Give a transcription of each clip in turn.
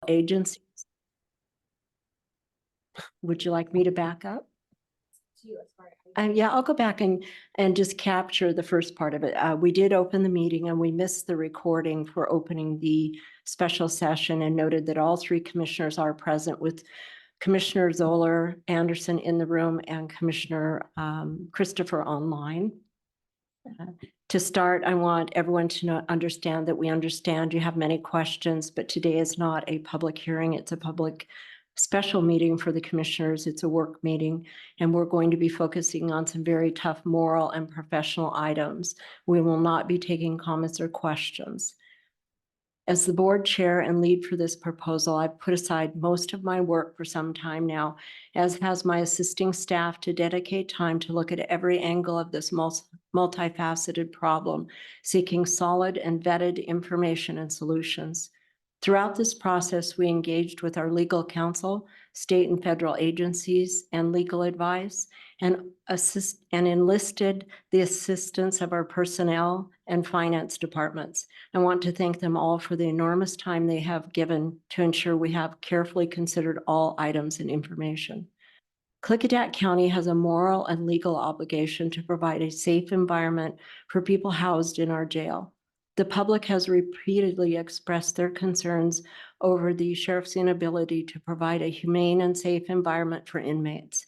agencies. Would you like me to back up? Yeah, I'll go back and just capture the first part of it. We did open the meeting and we missed the recording for opening the special session and noted that all three commissioners are present, with Commissioner Zoller Anderson in the room and Commissioner Christopher online. To start, I want everyone to understand that we understand you have many questions, but today is not a public hearing. It's a public special meeting for the commissioners. It's a work meeting, and we're going to be focusing on some very tough moral and professional items. We will not be taking comments or questions. As the board chair and lead for this proposal, I've put aside most of my work for some time now, as has my assisting staff, to dedicate time to look at every angle of this multifaceted problem, seeking solid and vetted information and solutions. Throughout this process, we engaged with our legal counsel, state and federal agencies, and legal advice, and enlisted the assistance of our personnel and finance departments. I want to thank them all for the enormous time they have given to ensure we have carefully considered all items and information. Klickitat County has a moral and legal obligation to provide a safe environment for people housed in our jail. The public has repeatedly expressed their concerns over the sheriff's inability to provide a humane and safe environment for inmates.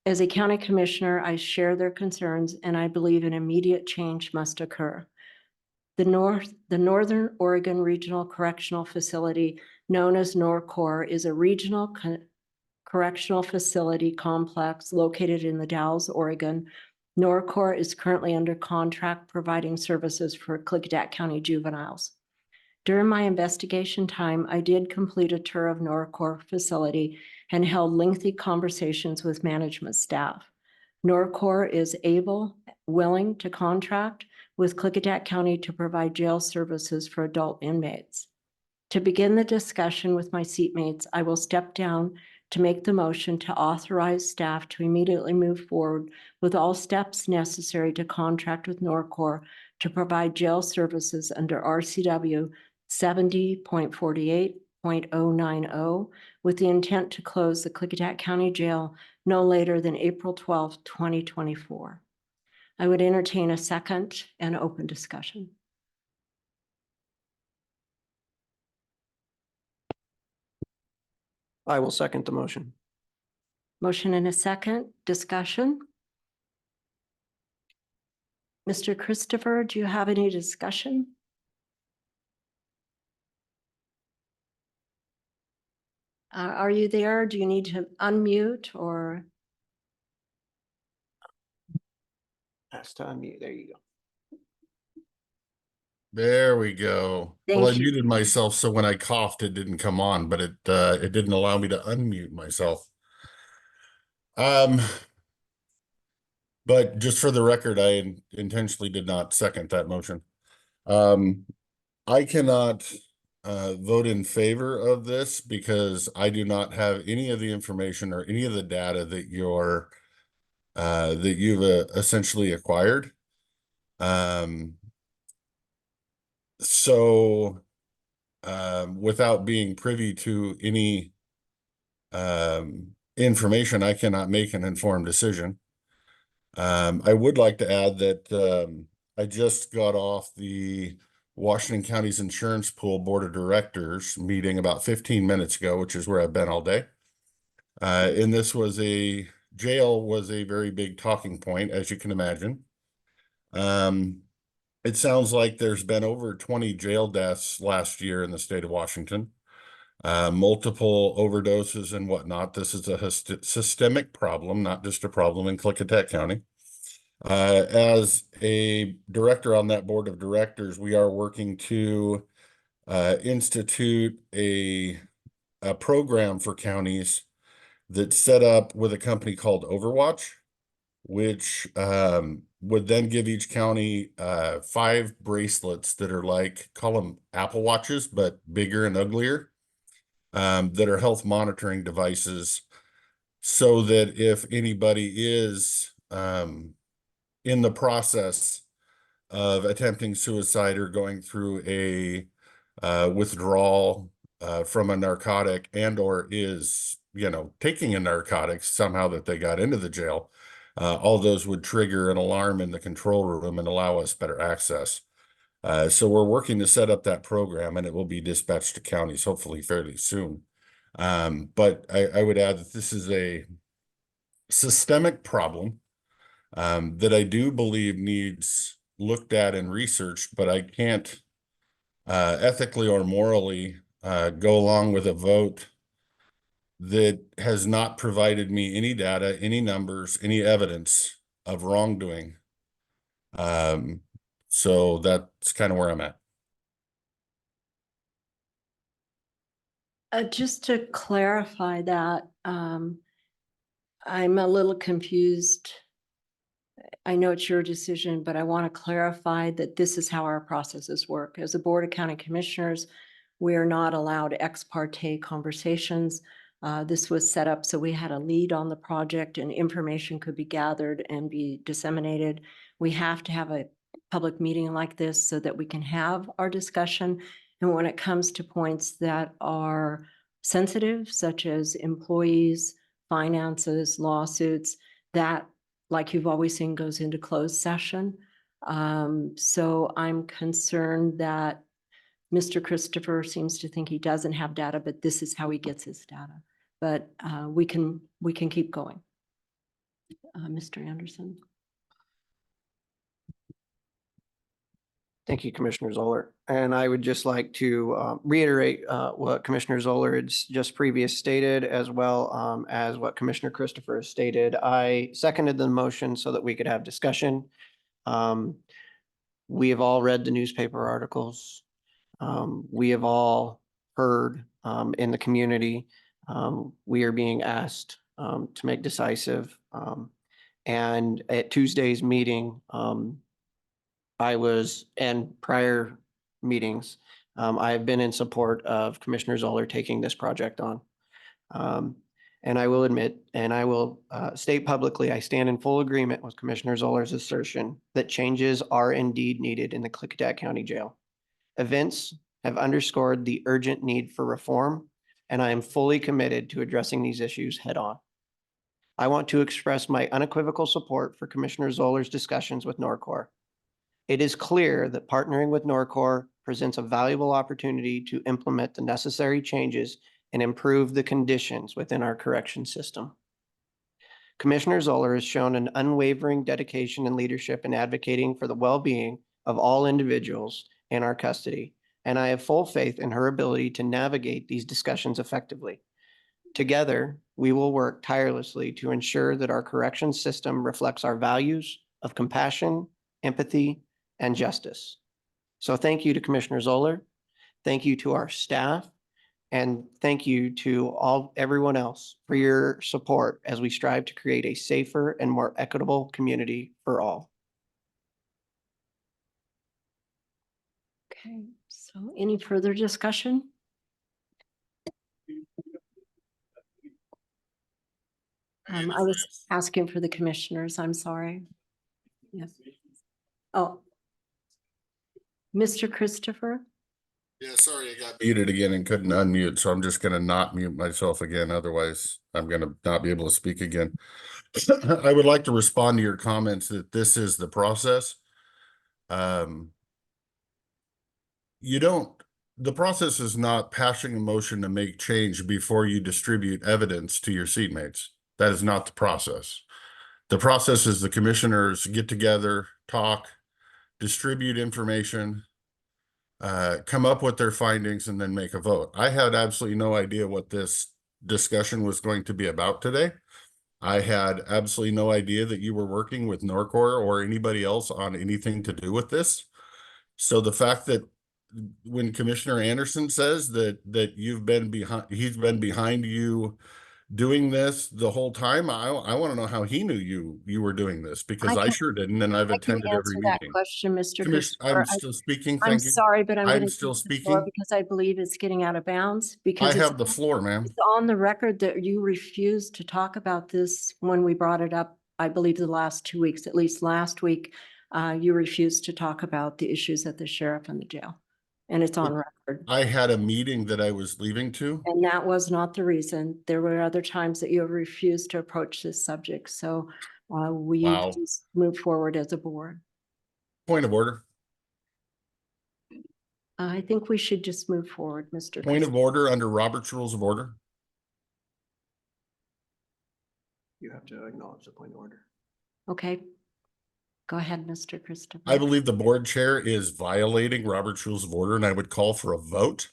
As a county commissioner, I share their concerns, and I believe an immediate change must occur. The Northern Oregon Regional Correctional Facility, known as NORCOR, is a regional correctional facility complex located in the Dalles, Oregon. NORCOR is currently under contract providing services for Klickitat County juveniles. During my investigation time, I did complete a tour of NORCOR facility and held lengthy conversations with management staff. NORCOR is willing to contract with Klickitat County to provide jail services for adult inmates. To begin the discussion with my seatmates, I will step down to make the motion to authorize staff to immediately move forward with all steps necessary to contract with NORCOR to provide jail services under RCW 70.48.090, with the intent to close the Klickitat County Jail no later than April 12, 2024. I would entertain a second and open discussion. I will second the motion. Motion and a second. Discussion. Mr. Christopher, do you have any discussion? Are you there? Do you need to unmute or? Has to unmute. There you go. There we go. Thank Well, I you. muted myself, so when I coughed, it didn't come on, but it didn't allow me to unmute myself. But just for the record, I intentionally did not second that motion. I cannot vote in favor of this because I do not have any of the information or any of the data that you've essentially acquired. So without being privy to any information, I cannot make an informed decision. I would like to add that I just got off the Washington County's Insurance Pool Board of Directors meeting about 15 minutes ago, which is where I've been all day. And this was jail was a very big talking point, as you can imagine. It sounds like there's been over 20 jail deaths last year in the state of Washington, multiple overdoses and whatnot. This is a systemic problem, not just a problem in Klickitat County. As a director on that board of directors, we are working to institute a program for counties that's set up with a company called Overwatch, which would then give each county 5 bracelets that are like, call them Apple Watches, but bigger and uglier, that are health monitoring devices, so that if anybody is in the process of attempting suicide or going through a withdrawal from a narcotic and or is, taking a narcotic somehow that they got into the jail, all those would trigger an alarm in the control room and allow us better access. So we're working to set up that program, and it will be dispatched to counties hopefully fairly soon. But I would add that this is a systemic problem that I do believe needs looked at and researched, but I can't ethically or morally go along with a vote that has not provided me any data, any numbers, any evidence of wrongdoing. So that's kind of where I'm at. Just to clarify that, I'm a little confused. I know it's your decision, but I want to clarify that this is how our processes work. As a Board of County Commissioners, we are not allowed ex parte conversations. This was set up so we had a lead on the project and information could be gathered and be disseminated. We have to have a public meeting like this so that we can have our discussion. And when it comes to points that are sensitive, such as employees, finances, lawsuits, that, like you've always seen, goes into closed session. So I'm concerned that Mr. Christopher seems to think he doesn't have data, but this is how he gets his data. But we can keep going. Mr. Anderson. Thank you, Commissioner Zoller. And I would just like to reiterate what Commissioner Zoller had just previous stated, as well as what Commissioner Christopher has stated. I seconded the motion so that we could have discussion. We have all read the newspaper articles. We have all heard in the community. We are being asked to make decisive. And at Tuesday's meeting, and prior meetings, I have been in support of Commissioner Zoller taking this project on. And I will admit, and I will state publicly, I stand in full agreement with Commissioner Zoller's assertion that changes are indeed needed in the Klickitat County Jail. Events have underscored the urgent need for reform, and I am fully committed to addressing these issues head on. I want to express my unequivocal support for Commissioner Zoller's discussions with Norcor. It is clear that partnering with Norcor presents a valuable opportunity to implement the necessary changes and improve the conditions within our correction system. Commissioner Zoller has shown an unwavering dedication and leadership in advocating for the well-being of all individuals in our custody, and I have full faith in her ability to navigate these discussions effectively. Together, we will work tirelessly to ensure that our correction system reflects our values of compassion, empathy, and justice. So thank you to Commissioner Zoller. Thank you to our staff. And thank you to everyone else for your support as we strive to create a safer and more equitable community for all. Okay, so any further discussion? I was asking for the commissioners. I'm sorry. Yes. Oh. Mr. Christopher? Yeah, sorry, I got muted again and couldn't unmute, so I'm just gonna not mute myself again. Otherwise, I'm gonna not be able to speak again. I would like to respond to your comments that this is the process. The process is not passing a motion to make change before you distribute evidence to your seatmates. That is not the process. The process is the commissioners get together, talk, distribute information, come up with their findings, and then make a vote. I had absolutely no idea what this discussion was going to be about today. I had absolutely no idea that you were working with Norcor or anybody else on anything to do with this. So the fact that when Commissioner Anderson says that you've been behind, he's been behind you doing this the whole time, I want to know how he knew you were doing this, because I sure didn't, and I've attended every answer that meeting. question, Mr. I'm Christopher. still speaking. I'm Thank you. sorry, but I'm I'm going to still take the floor speaking. because I believe it's getting out of bounds. I Because have the floor, ma'am. it's on the record that you refused to talk about this when we brought it up, I believe the last 2 weeks, at least last week, you refused to talk about the issues at the sheriff and the jail. and it's on record. I had a meeting that I was leaving to. And that was not the reason. There were other times that you have refused to approach this subject. So we Wow. just move forward as a board. Point of order. I think we should just move forward, Mr. Point of Christopher. order under Robert's Rules of Order. You have to acknowledge the point of order. Okay. Go ahead, Mr. Christopher. I believe the board chair is violating Robert's Rules of Order, and I would call for a vote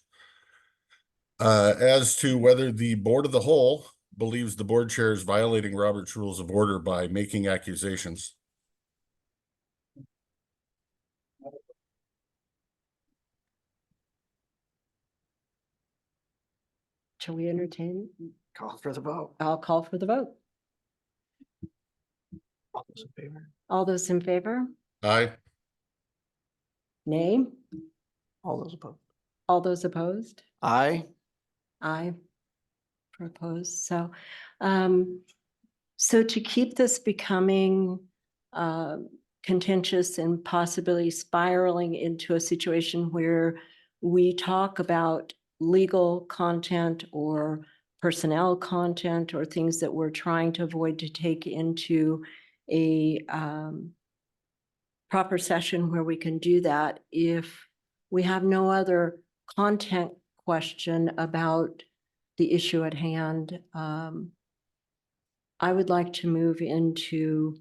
as to whether the board of the whole believes the board chair is violating Robert's Rules of Order by making accusations. Shall we entertain? Call for the vote. I'll call for the vote. All those in favor? All those in favor? Aye. Nay? All those opposed? All those opposed? Aye. Aye. Proposed. So, so to keep this becoming contentious and possibly spiraling into a situation where we talk about legal content or personnel content or things that we're trying to avoid to take into a proper session where we can do that. If we have no other content question about the issue at hand, I would like to move into,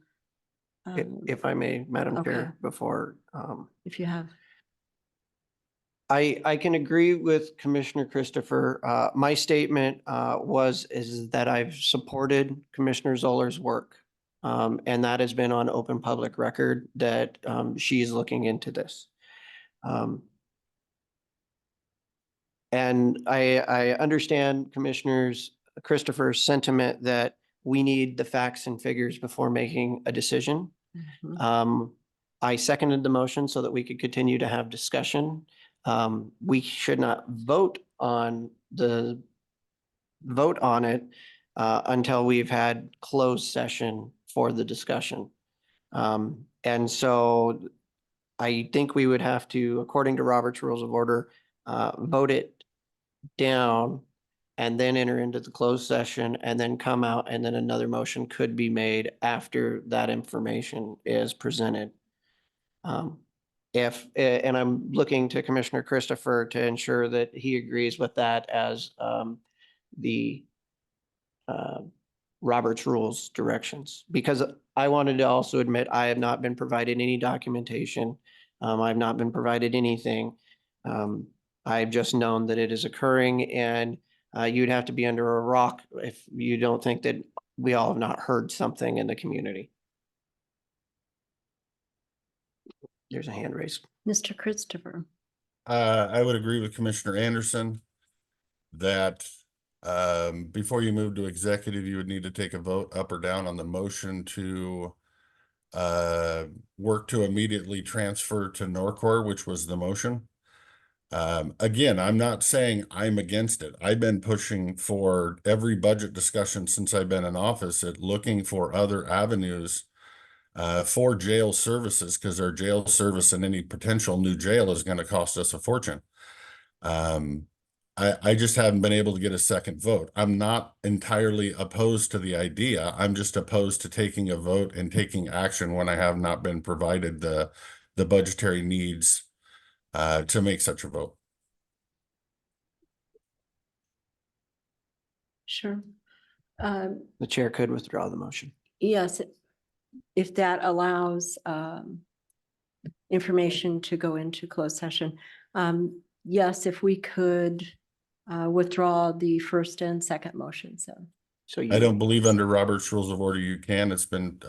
If I may, Madam okay. Chair, before, if you have, I can agree with Commissioner Christopher. My statement is that I've supported Commissioner Zoller's work. And that has been on open public record that she's looking into this. And I understand Commissioner's Christopher's sentiment that we need the facts and figures before making a decision. mhm. I seconded the motion so that we could continue to have discussion. We should not vote on it until we've had closed session for the discussion. And so I think we would have to, according to Robert's Rules of Order, vote it down and then enter into the closed session and then come out, and then another motion could be made after that information is presented. And I'm looking to Commissioner Christopher to ensure that he agrees with that as the Robert's Rules directions, because I wanted to also admit I have not been provided any documentation. I've not been provided anything. I've just known that it is occurring, and you'd have to be under a rock if you don't think that we all have not heard something in the community. There's a hand raised. Mr. Christopher. I would agree with Commissioner Anderson that before you move to executive, you would need to take a vote up or down on the motion to work to immediately transfer to Norcor, which was the motion. Again, I'm not saying I'm against it. I've been pushing for every budget discussion since I've been in office at looking for other avenues for jail services, because our jail service and any potential new jail is going to cost us a fortune. I just haven't been able to get a second vote. I'm not entirely opposed to the idea. I'm just opposed to taking a vote and taking action when I have not been provided the budgetary needs to make such a vote. Sure. The chair could withdraw the motion. Yes, if that allows information to go into closed session. Yes, if we could withdraw the first and second motion, so. So I don't believe under Robert's Rules of Order you can. It's been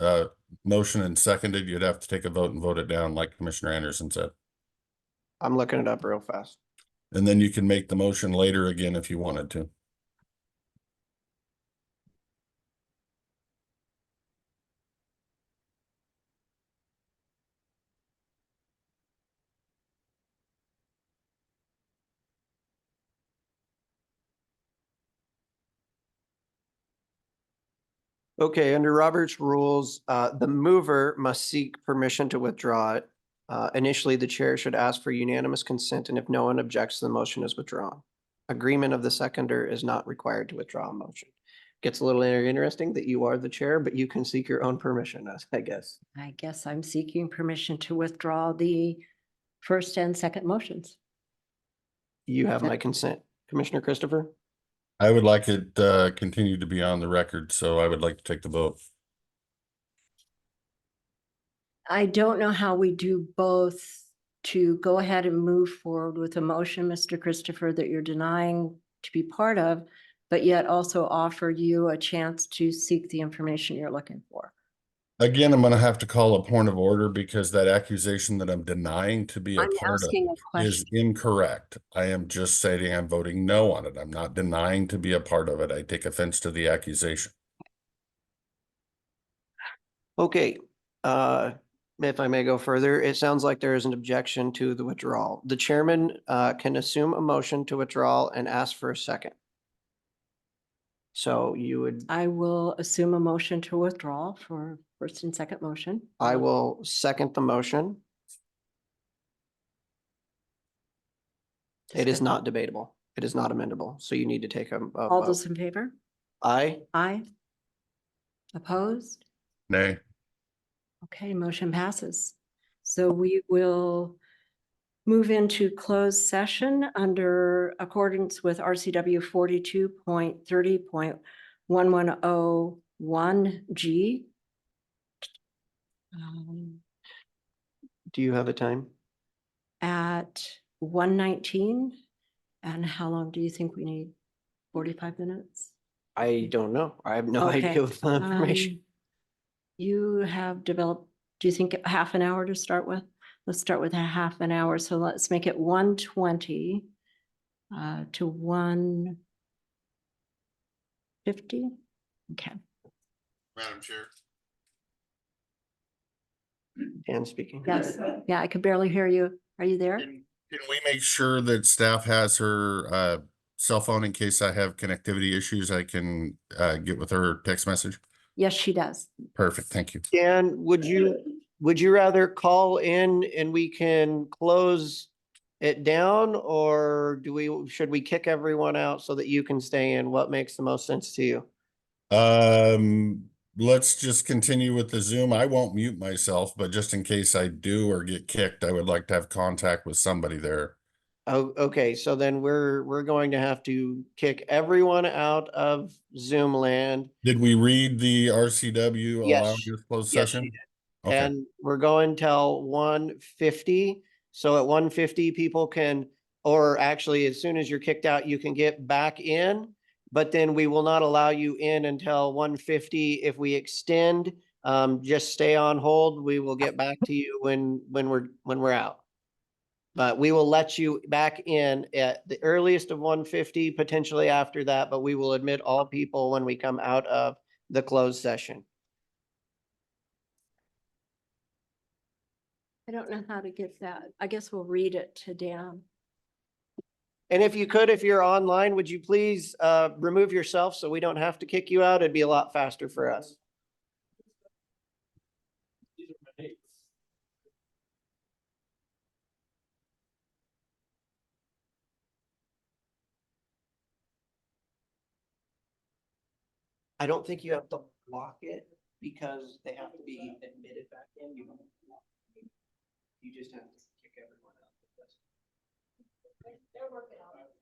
motion and seconded. You'd have to take a vote and vote it down, like Commissioner Anderson said. I'm looking it up real fast. And then you can make the motion later again if you wanted to. Okay, under Robert's rules, the mover must seek permission to withdraw it. Initially, the chair should ask for unanimous consent, and if no one objects, the motion is withdrawn. Agreement of the seconder is not required to withdraw a motion. Gets a little interesting that you are the chair, but you can seek your own permission, I guess. I guess I'm seeking permission to withdraw the first and second motions. You have my consent. Commissioner Christopher? I would like it continue to be on the record, so I would like to take the vote. I don't know how we do both to go ahead and move forward with a motion, Mr. Christopher, that you're denying to be part of, but yet also offer you a chance to seek the information you're looking for. Again, I'm going to have to call a point of order because that accusation that I'm denying to be a I'm part of asking a is question. incorrect. I am just saying I'm voting no on it. I'm not denying to be a part of it. I take offense to the accusation. Okay, if I may go further, it sounds like there is an objection to the withdrawal. The chairman can assume a motion to withdraw and ask for a second. So you would, I will assume a motion to withdraw for first and second motion. I will second the motion. It is not debatable. It is not amendable. So you need to take a All vote. those in favor? Aye. Aye. Opposed? Nay. Okay, motion passes. So we will move into closed session under accordance with RCW 42.30.1101G. Do you have a time? At 1:19. And how long do you think we need? 45 minutes? I don't know. I have no Okay, idea of the information. You have developed, do you think half an hour to start with? Let's start with a half an hour. So let's make it 1:20 to 1:50. Okay. Madam Chair. Dan speaking. Yes. Yeah, I could barely hear you. Are you there? Can we make sure that staff has her cell phone in case I have connectivity issues? I can get with her text message. Yes, she does. Perfect. Thank you. Dan, would you rather call in and we can close it down, or should we kick everyone out so that you can stay in? What makes the most sense to you? Let's just continue with the Zoom. I won't mute myself, but just in case I do or get kicked, I would like to have contact with somebody there. Oh, okay. So then we're going to have to kick everyone out of Zoom land. Did we read the RCW Yes. allowing this closed Yes, session? you did. Okay. And we're going till 1:50. So at 1:50, people can, or actually, as soon as you're kicked out, you can get back in. But then we will not allow you in until 1:50. If we extend, just stay on hold. We will get back to you when we're out. But we will let you back in at the earliest of 1:50, potentially after that, but we will admit all people when we come out of the closed session. I don't know how to get that. I guess we'll read it to Dan. And if you could, if you're online, would you please remove yourself so we don't have to kick you out? It'd be a lot faster for us. I don't think you have to lock it because they have to be admitted back in. You just have to kick everyone out. They're working on it.